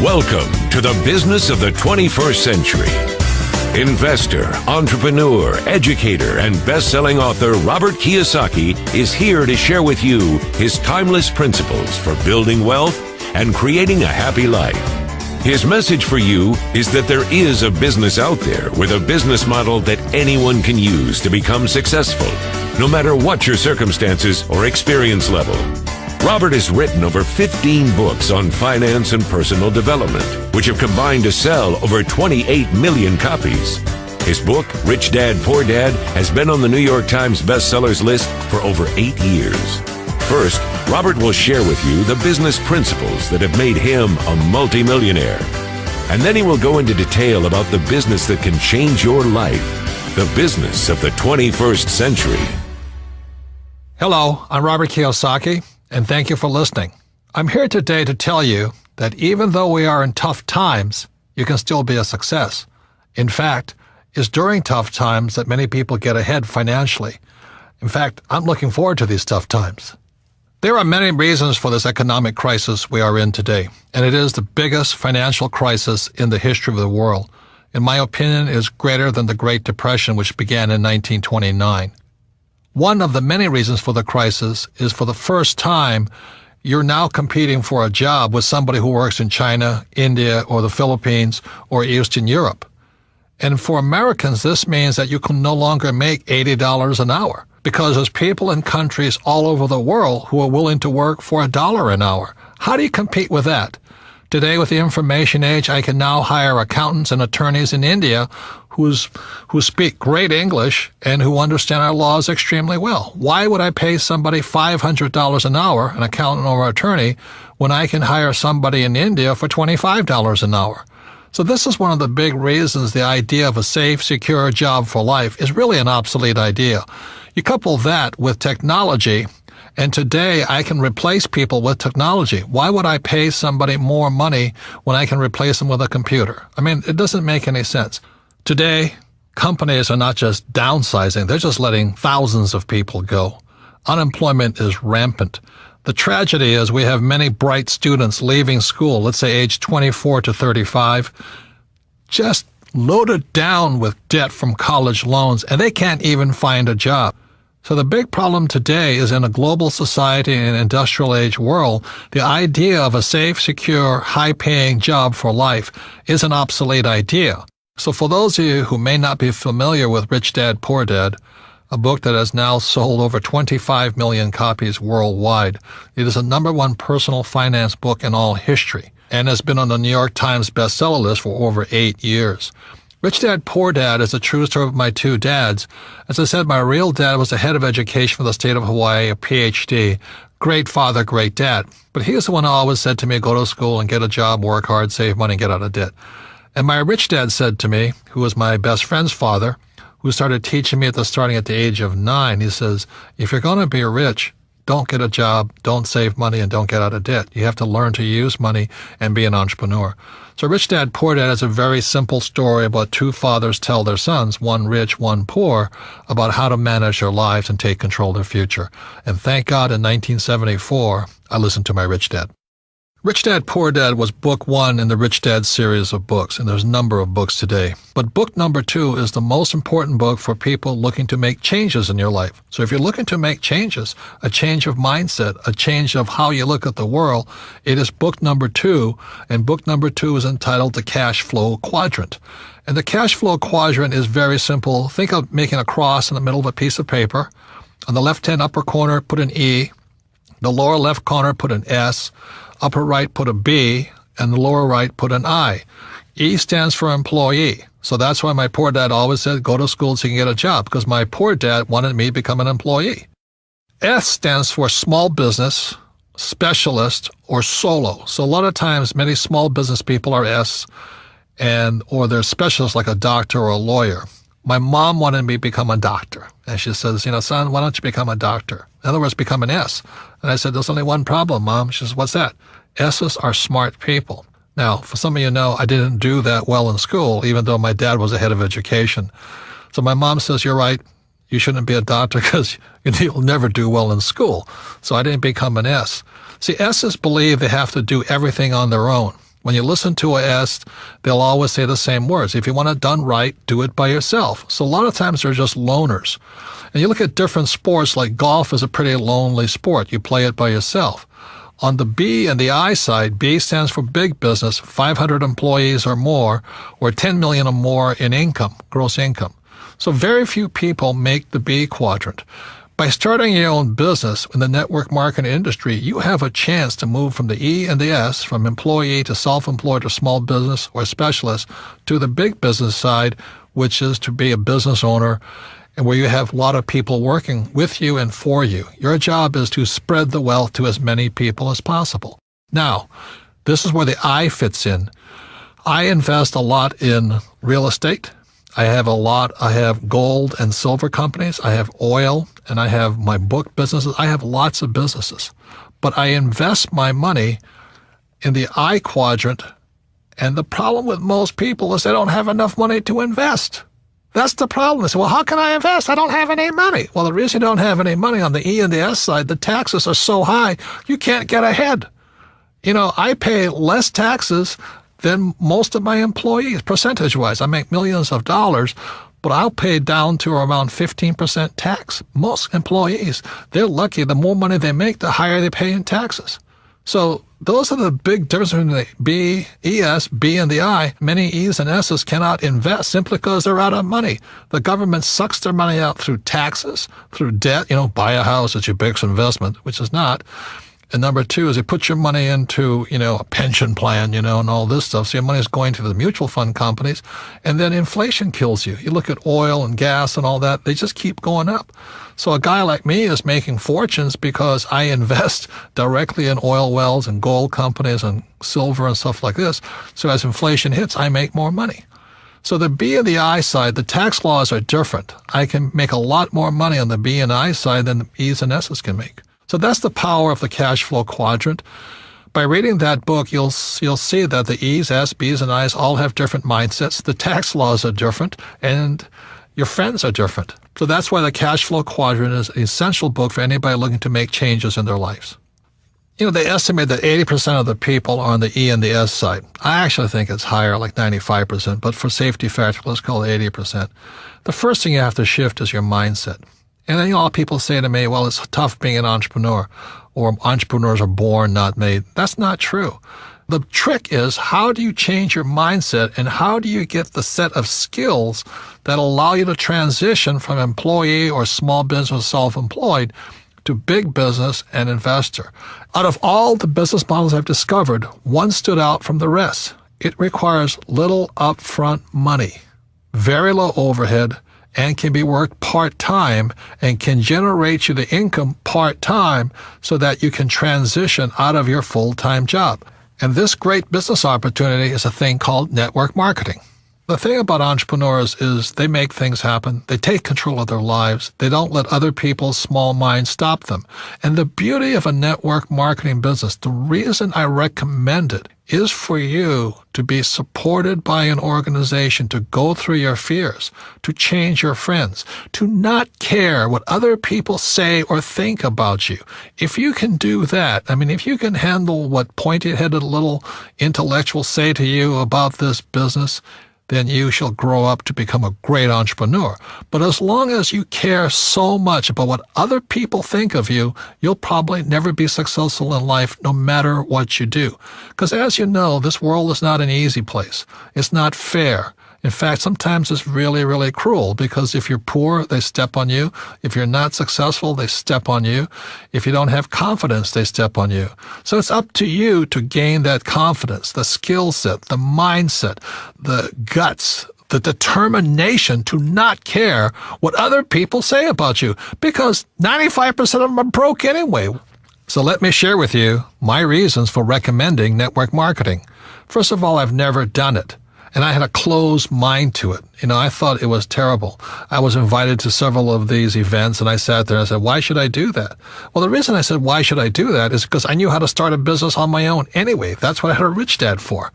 Welcome to the business of the 21st century. Investor, entrepreneur, educator, and best-selling author Robert Kiyosaki is here to share with you his timeless principles for building wealth and creating a happy life. His message for you is that there is a business out there with a business model that anyone can use to become successful, no matter what your circumstances or experience level. Robert has written over 15 books on finance and personal development, which have combined to sell over 28 million copies. His book, Rich Dad, Poor Dad, has been on the New York Times bestsellers list for over 8 years. First, Robert will share with you the business principles that have made him a multimillionaire. And then he will go into detail about the business that can change your life, the business of the 21st century. Hello, I'm Robert Kiyosaki, and thank you for listening. I'm here today to tell you that even though we are in tough times, you can still be a success. In fact, it's during tough times that many people get ahead financially. In fact, I'm looking forward to these tough times. There are many reasons for this economic crisis we are in today, and it is the biggest financial crisis in the history of the world. In my opinion, it is greater than the Great Depression, which began in 1929. One of the many reasons for the crisis is for the first time, you're now competing for a job with somebody who works in China, India, or the Philippines, or Eastern Europe. And for Americans, this means that you can no longer make $80 an hour, because there's people in countries all over the world who are willing to work for $1 an hour. How do you compete with that? Today, with the information age, I can now hire accountants and attorneys in India who speak great English and who understand our laws extremely well. Why would I pay somebody $500 an hour, an accountant or attorney, when I can hire somebody in India for $25 an hour? So this is one of the big reasons the idea of a safe, secure job for life is really an obsolete idea. You couple that with technology, and today I can replace people with technology. Why would I pay somebody more money when I can replace them with a computer? I mean, it doesn't make any sense. Today, companies are not just downsizing, they're just letting thousands of people go. Unemployment is rampant. The tragedy is we have many bright students leaving school, let's say age 24 to 35, just loaded down with debt from college loans, and they can't even find a job. So the big problem today is in a global society and industrial age world, the idea of a safe, secure, high-paying job for life is an obsolete idea. So for those of you who may not be familiar with Rich Dad, Poor Dad, a book that has now sold over 25 million copies worldwide, it is the #1 personal finance book in all history and has been on the New York Times bestseller list for over 8 years. Rich Dad, Poor Dad is a true story of my two dads. As I said, my real dad was the head of education for the state of Hawaii, a PhD. Great father, great dad. But he was the one who always said to me, go to school and get a job, work hard, save money, get out of debt. And my rich dad said to me, who was my best friend's father, who started teaching me starting at the age of 9, he says, if you're going to be rich, don't get a job, don't save money, and don't get out of debt. You have to learn to use money and be an entrepreneur. So Rich Dad, Poor Dad is a very simple story about two fathers tell their sons, one rich, one poor, about how to manage their lives and take control of their future. And thank God in 1974, I listened to my Rich Dad. Rich Dad, Poor Dad was book 1 in the Rich Dad series of books, and there's a number of books today. But book number 2 is the most important book for people looking to make changes in your life. So if you're looking to make changes, a change of mindset, a change of how you look at the world, it is book number 2, and book number 2 is entitled The Cash Flow Quadrant. And the cash flow quadrant is very simple. Think of making a cross in the middle of a piece of paper. On the left-hand upper corner, put an E. The lower left corner, put an S. Upper right, put a B, and the lower right, put an I. E stands for employee. So that's why my poor dad always said, go to school so you can get a job, because my poor dad wanted me to become an employee. S stands for small business, specialist, or solo. So a lot of times, many small business people are S, or they're specialists like a doctor or a lawyer. My mom wanted me to become a doctor. And she says, son, why don't you become a doctor? In other words, become an S. And I said, there's only one problem, Mom. She says, what's that? S's are smart people. Now, for some of you know, I didn't do that well in school, even though my dad was the head of education. So my mom says, you're right. You shouldn't be a doctor because you'll never do well in school. So I didn't become an S. See, S's believe they have to do everything on their own. When you listen to a S, they'll always say the same words. If you want it done right, do it by yourself. So a lot of times they're just loners. And you look at different sports, like golf is a pretty lonely sport. You play it by yourself. On the B and the I side, B stands for big business, 500 employees or more, or 10 million or more in income, gross income. So very few people make the B quadrant. By starting your own business in the network marketing industry, you have a chance to move from the E and the S, from employee to self-employed or small business or specialist, to the big business side, which is to be a business owner, and where you have a lot of people working with you and for you. Your job is to spread the wealth to as many people as possible. Now, this is where the I fits in. I invest a lot in real estate. I have gold and silver companies. I have oil, and I have my book businesses. I have lots of businesses. But I invest my money in the I quadrant, and the problem with most people is they don't have enough money to invest. That's the problem. They say, well, how can I invest? I don't have any money. Well, the reason you don't have any money on the E and the S side, the taxes are so high, you can't get ahead. You know, I pay less taxes than most of my employees, percentage-wise. I make millions of dollars, but I'll pay down to around 15% tax. Most employees, they're lucky. The more money they make, the higher they pay in taxes. So those are the big differences between the B, ES, B, and the I. Many E's and S's cannot invest simply because they're out of money. The government sucks their money out through taxes, through debt. You know, buy a house is your biggest investment, which is not. And number two is they put your money into, a pension plan, and all this stuff. So your money is going to the mutual fund companies. And then inflation kills you. You look at oil and gas and all that, they just keep going up. So a guy like me is making fortunes because I invest directly in oil wells and gold companies and silver and stuff like this. So as inflation hits, I make more money. So the B and the I side, the tax laws are different. I can make a lot more money on the B and I side than the E's and S's can make. So that's the power of the cash flow quadrant. By reading that book, you'll see that the E's, S, B's, and I's all have different mindsets. The tax laws are different, and your friends are different. So that's why the cash flow quadrant is an essential book for anybody looking to make changes in their lives. They estimate that 80% of the people are on the E and the S side. I actually think it's higher, like 95%, but for safety factor, let's call it 80%. The first thing you have to shift is your mindset. And then a lot of people say to me, well, it's tough being an entrepreneur, or entrepreneurs are born, not made. That's not true. The trick is, how do you change your mindset, and how do you get the set of skills that allow you to transition from employee or small business self-employed to big business and investor? Out of all the business models I've discovered, one stood out from the rest. It requires little upfront money, very low overhead, and can be worked part-time and can generate you the income part-time so that you can transition out of your full-time job. And this great business opportunity is a thing called network marketing. The thing about entrepreneurs is they make things happen. They take control of their lives. They don't let other people's small minds stop them. And the beauty of a network marketing business, the reason I recommend it, is for you to be supported by an organization, to go through your fears, to change your friends, to not care what other people say or think about you. If you can do that, if you can handle what pointy-headed little intellectuals say to you about this business, then you shall grow up to become a great entrepreneur. But as long as you care so much about what other people think of you, you'll probably never be successful in life no matter what you do. Because as you know, this world is not an easy place. It's not fair. In fact, sometimes it's really, really cruel, because if you're poor, they step on you. If you're not successful, they step on you. If you don't have confidence, they step on you. So it's up to you to gain that confidence, the skill set, the mindset, the guts, the determination to not care what other people say about you, because 95% of them are broke anyway. So let me share with you my reasons for recommending network marketing. First of all, I've never done it. And I had a closed mind to it. I thought it was terrible. I was invited to several of these events, and I sat there and I said, why should I do that? Well, the reason I said, why should I do that, is because I knew how to start a business on my own anyway. That's what I had a rich dad for.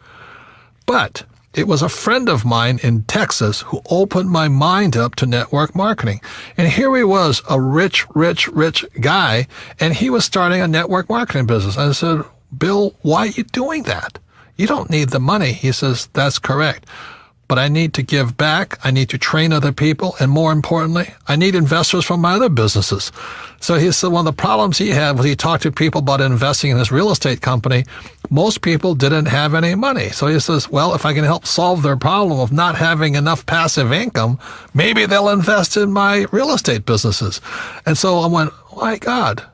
But it was a friend of mine in Texas who opened my mind up to network marketing. And here he was, a rich guy, and he was starting a network marketing business. And I said, Bill, why are you doing that? You don't need the money. He says, that's correct. But I need to give back. I need to train other people. And more importantly, I need investors from my other businesses. So he said one of the problems he had was he talked to people about investing in his real estate company. Most people didn't have any money. So he says, well, if I can help solve their problem of not having enough passive income, maybe they'll invest in my real estate businesses. And so I went, my God,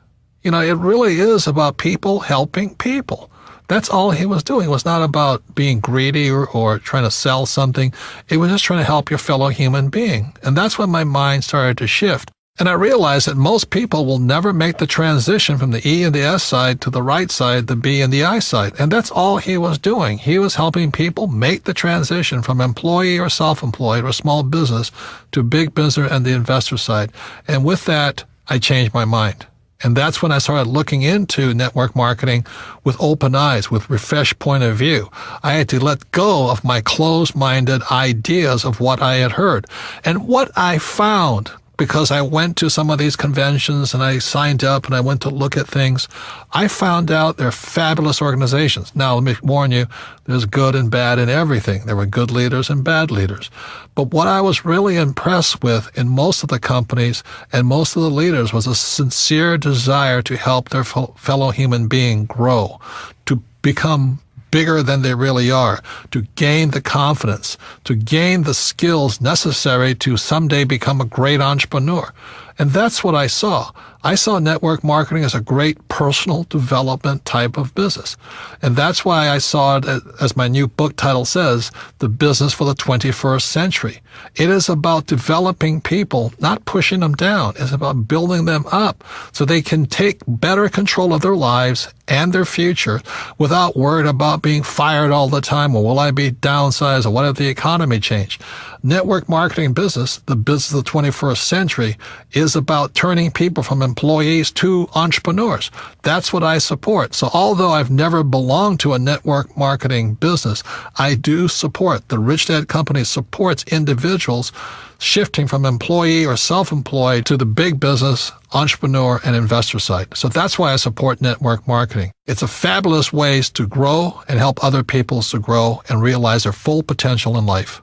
it really is about people helping people. That's all he was doing. It was not about being greedy or trying to sell something. It was just trying to help your fellow human being. And that's when my mind started to shift. And I realized that most people will never make the transition from the E and the S side to the right side, the B and the I side. And that's all he was doing. He was helping people make the transition from employee or self-employed or small business to big business and the investor side. And with that, I changed my mind. And that's when I started looking into network marketing with open eyes, with refreshed point of view. I had to let go of my closed-minded ideas of what I had heard. And what I found, because I went to some of these conventions and I signed up and I went to look at things, I found out they're fabulous organizations. Now, let me warn you, there's good and bad in everything. There were good leaders and bad leaders. But what I was really impressed with in most of the companies and most of the leaders was a sincere desire to help their fellow human being grow, to become bigger than they really are, to gain the confidence, to gain the skills necessary to someday become a great entrepreneur. And that's what I saw. I saw network marketing as a great personal development type of business. And that's why I saw it, as my new book title says, The Business for the 21st Century. It is about developing people, not pushing them down. It's about building them up so they can take better control of their lives and their future without worried about being fired all the time, or will I be downsized, or what if the economy changed? Network marketing business, the business of the 21st century, is about turning people from employees to entrepreneurs. That's what I support. So although I've never belonged to a network marketing business, I do support. The Rich Dad Company supports individuals shifting from employee or self-employed to the big business, entrepreneur, and investor side. So that's why I support network marketing. It's a fabulous way to grow and help other people to grow and realize their full potential in life.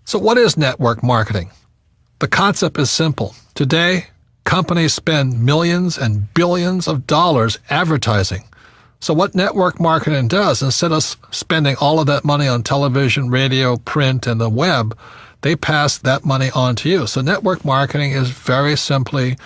So what is network marketing? The concept is simple. Today, companies spend millions and billions of dollars advertising. So what network marketing does, instead of spending all of that money on television, radio, print, and the web, they pass that money on to you. So network marketing is very simply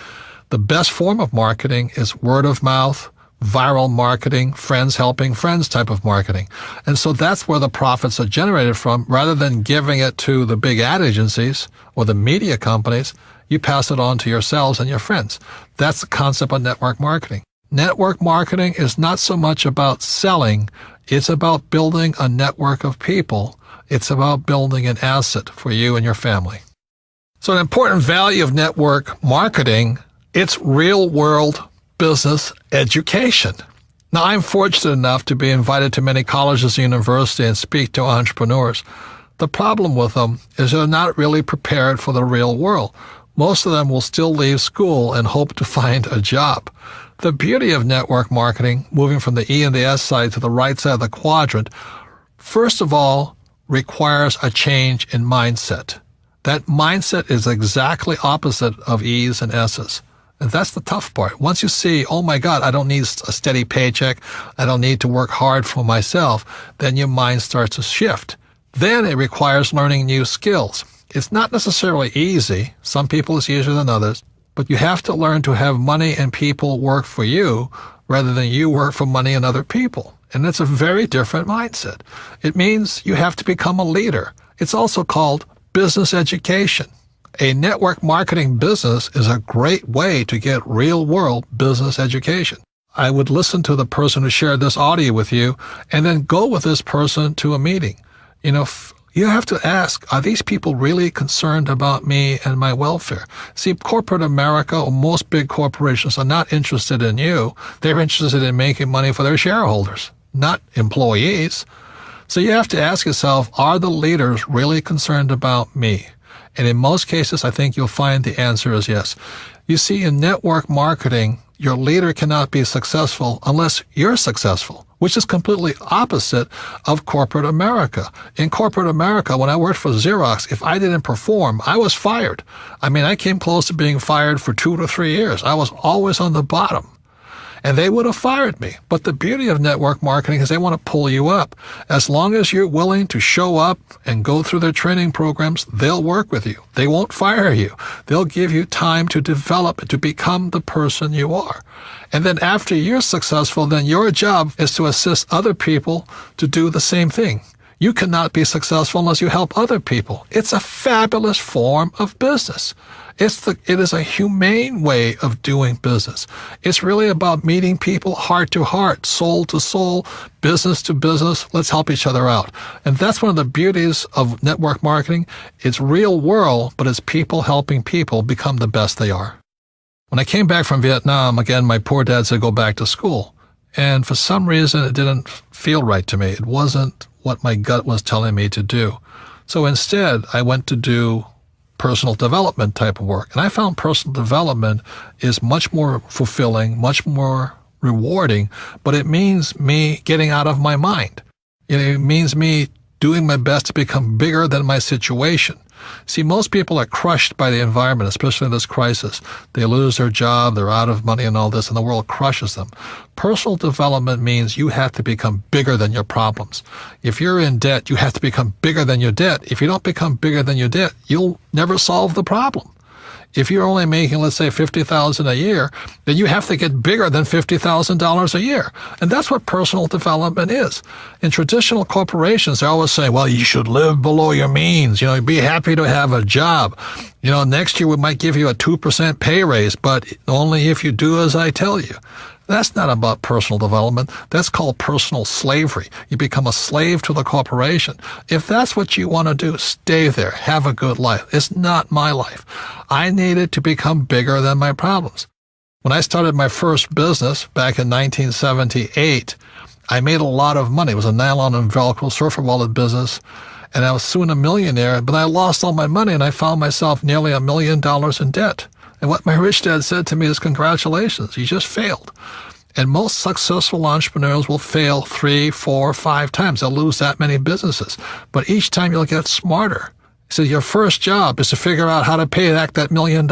the best form of marketing is word of mouth, viral marketing, friends helping friends type of marketing. And so that's where the profits are generated from. Rather than giving it to the big ad agencies or the media companies, you pass it on to yourselves and your friends. That's the concept of network marketing. Network marketing is not so much about selling. It's about building a network of people. It's about building an asset for you and your family. So an important value of network marketing, it's real-world business education. Now, I'm fortunate enough to be invited to many colleges and universities and speak to entrepreneurs. The problem with them is they're not really prepared for the real world. Most of them will still leave school and hope to find a job. The beauty of network marketing, moving from the E and the S side to the right side of the quadrant, first of all, requires a change in mindset. That mindset is exactly opposite of E's and S's. And that's the tough part. Once you see, oh my God, I don't need a steady paycheck, I don't need to work hard for myself, then your mind starts to shift. Then it requires learning new skills. It's not necessarily easy. Some people it's easier than others. But you have to learn to have money and people work for you rather than you work for money and other people. And it's a very different mindset. It means you have to become a leader. It's also called business education. A network marketing business is a great way to get real-world business education. I would listen to the person who shared this audio with you and then go with this person to a meeting. You have to ask, are these people really concerned about me and my welfare? See, corporate America or most big corporations are not interested in you. They're interested in making money for their shareholders, not employees. So you have to ask yourself, are the leaders really concerned about me? And in most cases, I think you'll find the answer is yes. You see, in network marketing, your leader cannot be successful unless you're successful. which is completely opposite of corporate America. In corporate America, when I worked for Xerox, if I didn't perform, I was fired. I mean, I came close to being fired for 2 to 3 years. I was always on the bottom. And they would have fired me. But the beauty of network marketing is they want to pull you up. As long as you're willing to show up and go through their training programs, they'll work with you. They won't fire you. They'll give you time to develop, to become the person you are. And then after you're successful, then your job is to assist other people to do the same thing. You cannot be successful unless you help other people. It's a fabulous form of business. It is a humane way of doing business. It's really about meeting people heart to heart, soul to soul, business to business. Let's help each other out. And that's one of the beauties of network marketing. It's real world, but it's people helping people become the best they are. When I came back from Vietnam, again, my poor dad said go back to school. And for some reason, it didn't feel right to me. It wasn't what my gut was telling me to do. So instead, I went to do personal development type of work. And I found personal development is much more fulfilling, much more rewarding, but it means me getting out of my mind. It means me doing my best to become bigger than my situation. See, most people are crushed by the environment, especially in this crisis. They lose their job, they're out of money and all this, and the world crushes them. Personal development means you have to become bigger than your problems. If you're in debt, you have to become bigger than your debt. If you don't become bigger than your debt, you'll never solve the problem. If you're only making, let's say, $50,000 a year, then you have to get bigger than $50,000 a year. And that's what personal development is. In traditional corporations, they always say, well, you should live below your means. Be happy to have a job. Next year we might give you a 2% pay raise, but only if you do as I tell you. That's not about personal development. That's called personal slavery. You become a slave to the corporation. If that's what you want to do, stay there. Have a good life. It's not my life. I needed to become bigger than my problems. When I started my first business back in 1978, I made a lot of money. It was a nylon and Velcro surfer wallet business, and I was soon a millionaire, but I lost all my money, and I found myself nearly $1 million in debt. And what my rich dad said to me is, congratulations, you just failed. And most successful entrepreneurs will fail 3, 4, 5 times. They'll lose that many businesses. But each time you'll get smarter. He said, your first job is to figure out how to pay back that $1 million,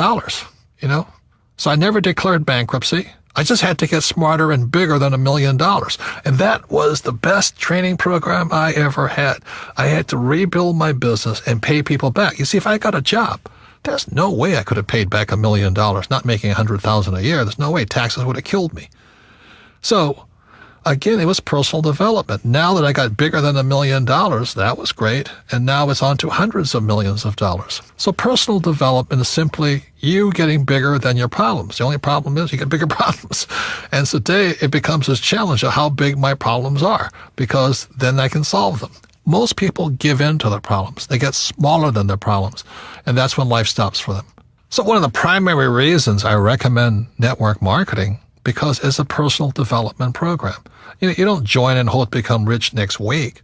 So I never declared bankruptcy. I just had to get smarter and bigger than $1 million. And that was the best training program I ever had. I had to rebuild my business and pay people back. You see, if I got a job, there's no way I could have paid back $1 million, not making $100,000 a year. There's no way. Taxes would have killed me. So, again, it was personal development. Now that I got bigger than $1 million, that was great. And now it's on to hundreds of millions of dollars. So personal development is simply you getting bigger than your problems. The only problem is you get bigger problems. And today it becomes this challenge of how big my problems are, because then I can solve them. Most people give in to their problems. They get smaller than their problems, and that's when life stops for them. So one of the primary reasons I recommend network marketing, because it's a personal development program. You don't join and hope to become rich next week.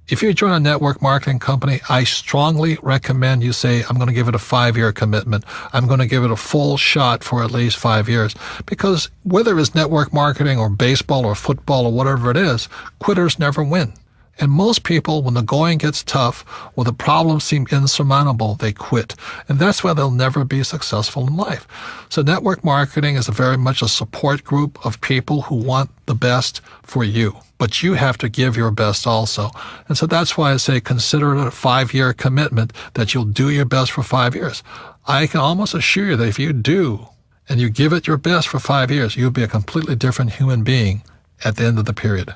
If you join a network marketing company, I strongly recommend you say, I'm going to give it a 5-year commitment. I'm going to give it a full shot for at least 5 years. Because whether it's network marketing or baseball or football or whatever it is, quitters never win. And most people, when the going gets tough or the problems seem insurmountable, they quit. And that's why they'll never be successful in life. So network marketing is very much a support group of people who want the best for you. But you have to give your best also. And so that's why I say consider it a 5-year commitment that you'll do your best for 5 years. I can almost assure you that if you do and you give it your best for 5 years, you'll be a completely different human being at the end of the period.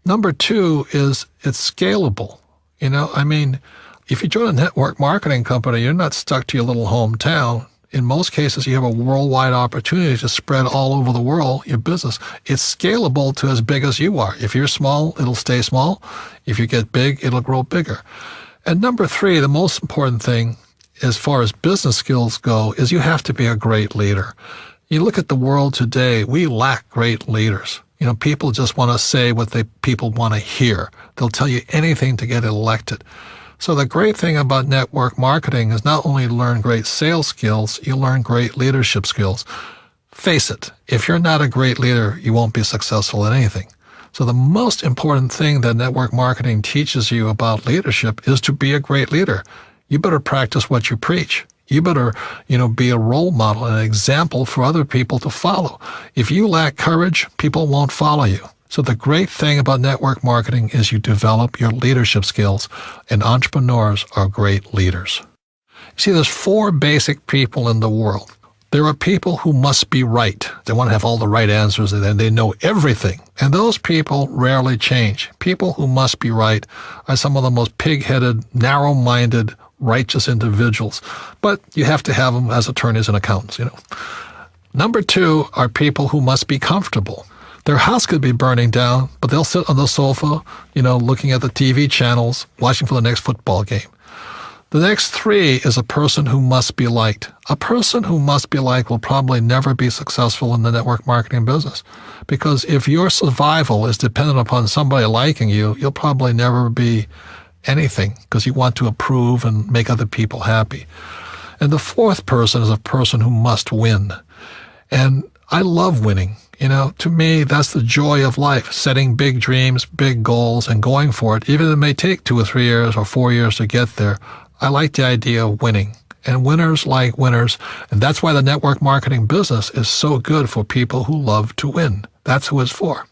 Number 2 is it's scalable. If you join a network marketing company, you're not stuck to your little hometown. In most cases, you have a worldwide opportunity to spread all over the world your business. It's scalable to as big as you are. If you're small, it'll stay small. If you get big, it'll grow bigger. And number 3, the most important thing as far as business skills go is you have to be a great leader. You look at the world today, we lack great leaders. People just want to say what people want to hear. They'll tell you anything to get elected. So the great thing about network marketing is not only learn great sales skills, you learn great leadership skills. Face it, if you're not a great leader, you won't be successful at anything. So the most important thing that network marketing teaches you about leadership is to be a great leader. You better practice what you preach. You better, be a role model, an example for other people to follow. If you lack courage, people won't follow you. So the great thing about network marketing is you develop your leadership skills, and entrepreneurs are great leaders. You see, there's 4 basic people in the world. There are people who must be right. They want to have all the right answers, and they know everything. And those people rarely change. People who must be right are some of the most pig-headed, narrow-minded, righteous individuals. But you have to have them as attorneys and accountants, Number 2 are people who must be comfortable. Their house could be burning down, but they'll sit on the sofa, looking at the TV channels, watching for the next football game. The next 3 is a person who must be liked. A person who must be liked will probably never be successful in the network marketing business, because if your survival is dependent upon somebody liking you, you'll probably never be anything, because you want to approve and make other people happy. And the 4th person is a person who must win. And I love winning. To me, that's the joy of life, setting big dreams, big goals, and going for it, even if it may take 2 or 3 years or 4 years to get there. I like the idea of winning, and winners like winners, and that's why the network marketing business is so good for people who love to win. That's who it's for.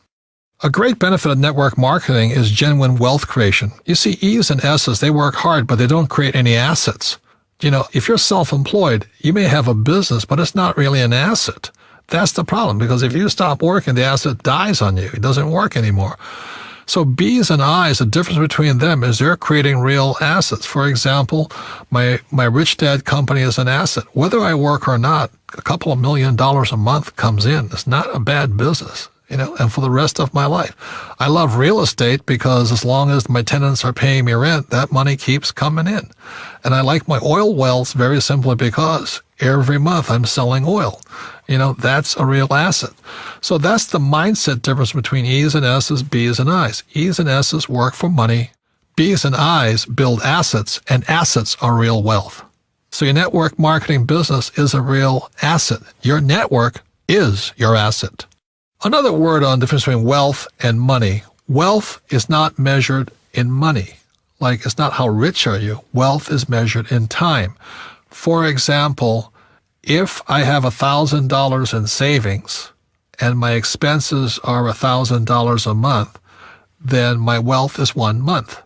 A great benefit of network marketing is genuine wealth creation. You see, E's and S's, they work hard, but they don't create any assets. If you're self-employed, you may have a business, but it's not really an asset. That's the problem, because if you stop working, the asset dies on you. It doesn't work anymore. So B's and I's, the difference between them is they're creating real assets. For example, my Rich Dad company is an asset. Whether I work or not, a couple of $1 million a month comes in. It's not a bad business, and for the rest of my life. I love real estate because as long as my tenants are paying me rent, that money keeps coming in. And I like my oil wells very simply because every month I'm selling oil. That's a real asset. So that's the mindset difference between E's and S's, B's and I's. E's and S's work for money. B's and I's build assets, and assets are real wealth. So your network marketing business is a real asset. Your network is your asset. Another word on the difference between wealth and money. Wealth is not measured in money. Like, it's not how rich are you. Wealth is measured in time. For example, if I have $1,000 in savings and my expenses are $1,000 a month, then my wealth is 1 month.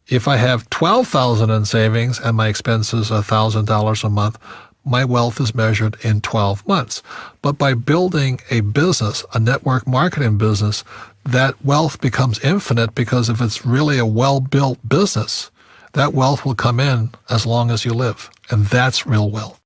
If I have $12,000 in savings and my expenses are $1,000 a month, my wealth is measured in 12 months. But by building a business, a network marketing business, that wealth becomes infinite, because if it's really a well-built business, that wealth will come in as long as you live. And that's real wealth.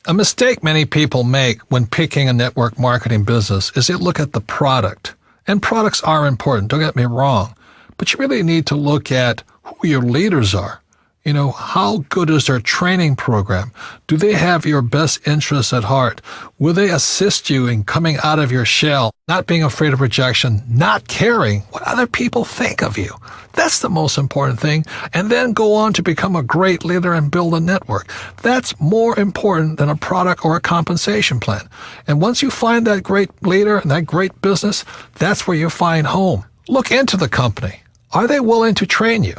A mistake many people make when picking a network marketing business is they look at the product. And products are important, don't get me wrong. But you really need to look at who your leaders are. How good is their training program? Do they have your best interests at heart? Will they assist you in coming out of your shell, not being afraid of rejection, not caring what other people think of you? That's the most important thing. And then go on to become a great leader and build a network. That's more important than a product or a compensation plan. And once you find that great leader and that great business, that's where you find home. Look into the company. Are they willing to train you?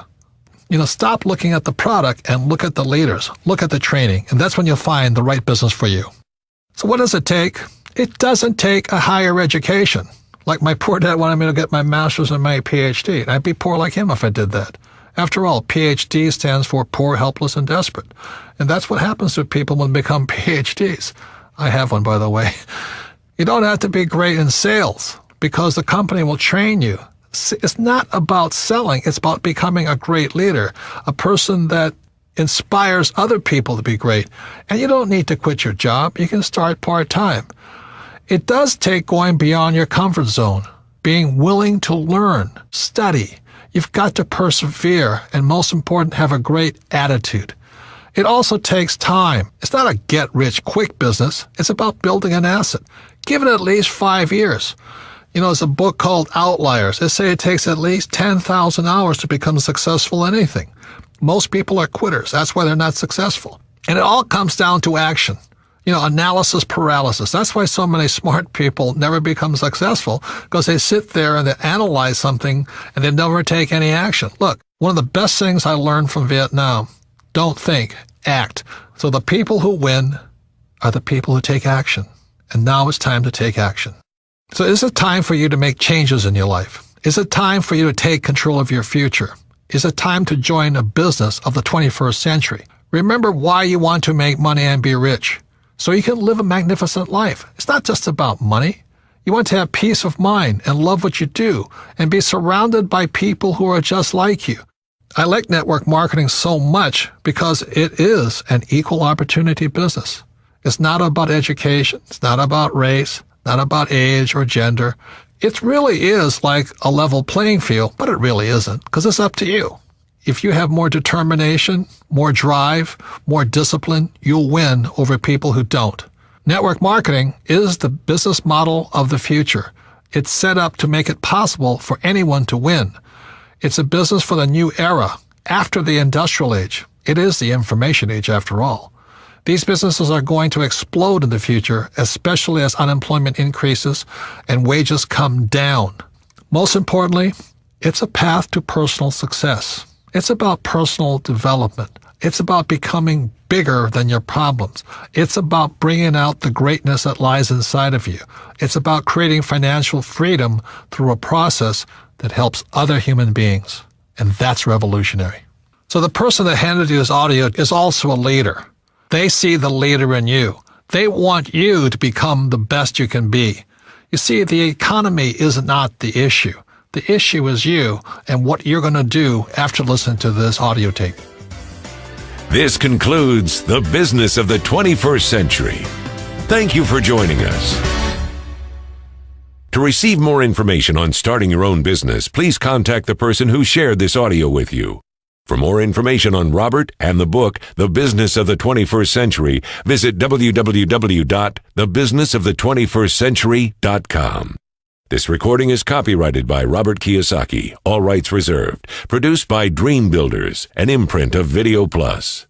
Stop looking at the product and look at the leaders. Look at the training, and that's when you'll find the right business for you. So what does it take? It doesn't take a higher education. Like my poor dad wanted me to get my master's and my PhD, and I'd be poor like him if I did that. After all, PhD stands for poor, helpless, and desperate. And that's what happens to people when they become PhDs. I have one, by the way. You don't have to be great in sales, because the company will train you. It's not about selling. It's about becoming a great leader, a person that inspires other people to be great. And you don't need to quit your job. You can start part-time. It does take going beyond your comfort zone, being willing to learn, study. You've got to persevere, and most important, have a great attitude. It also takes time. It's not a get-rich-quick business. It's about building an asset. Give it at least 5 years. There's a book called Outliers. They say it takes at least 10,000 hours to become successful in anything. Most people are quitters. That's why they're not successful. And it all comes down to action. Analysis paralysis. That's why so many smart people never become successful, because they sit there and they analyze something and they never take any action. Look, one of the best things I learned from Vietnam, don't think, act. So the people who win are the people who take action. And now it's time to take action. So is it time for you to make changes in your life? Is it time for you to take control of your future? Is it time to join a business of the 21st century? Remember why you want to make money and be rich, so you can live a magnificent life. It's not just about money. You want to have peace of mind and love what you do and be surrounded by people who are just like you. I like network marketing so much because it is an equal opportunity business. It's not about education. It's not about race, not about age or gender. It really is like a level playing field, but it really isn't, because it's up to you. If you have more determination, more drive, more discipline, you'll win over people who don't. Network marketing is the business model of the future. It's set up to make it possible for anyone to win. It's a business for the new era, after the industrial age. It is the information age, after all. These businesses are going to explode in the future, especially as unemployment increases and wages come down. Most importantly, it's a path to personal success. It's about personal development. It's about becoming bigger than your problems. It's about bringing out the greatness that lies inside of you. It's about creating financial freedom through a process that helps other human beings. And that's revolutionary. So the person that handed you this audio is also a leader. They see the leader in you. They want you to become the best you can be. You see, the economy is not the issue. The issue is you and what you're going to do after listening to this audio tape. This concludes The Business of the 21st Century. Thank you for joining us. To receive more information on starting your own business, please contact the person who shared this audio with you. For more information on Robert and the book, The Business of the 21st Century, visit www.thebusinessofthe21stcentury.com. This recording is copyrighted by Robert Kiyosaki, all rights reserved. Produced by Dream Builders, an imprint of Video Plus.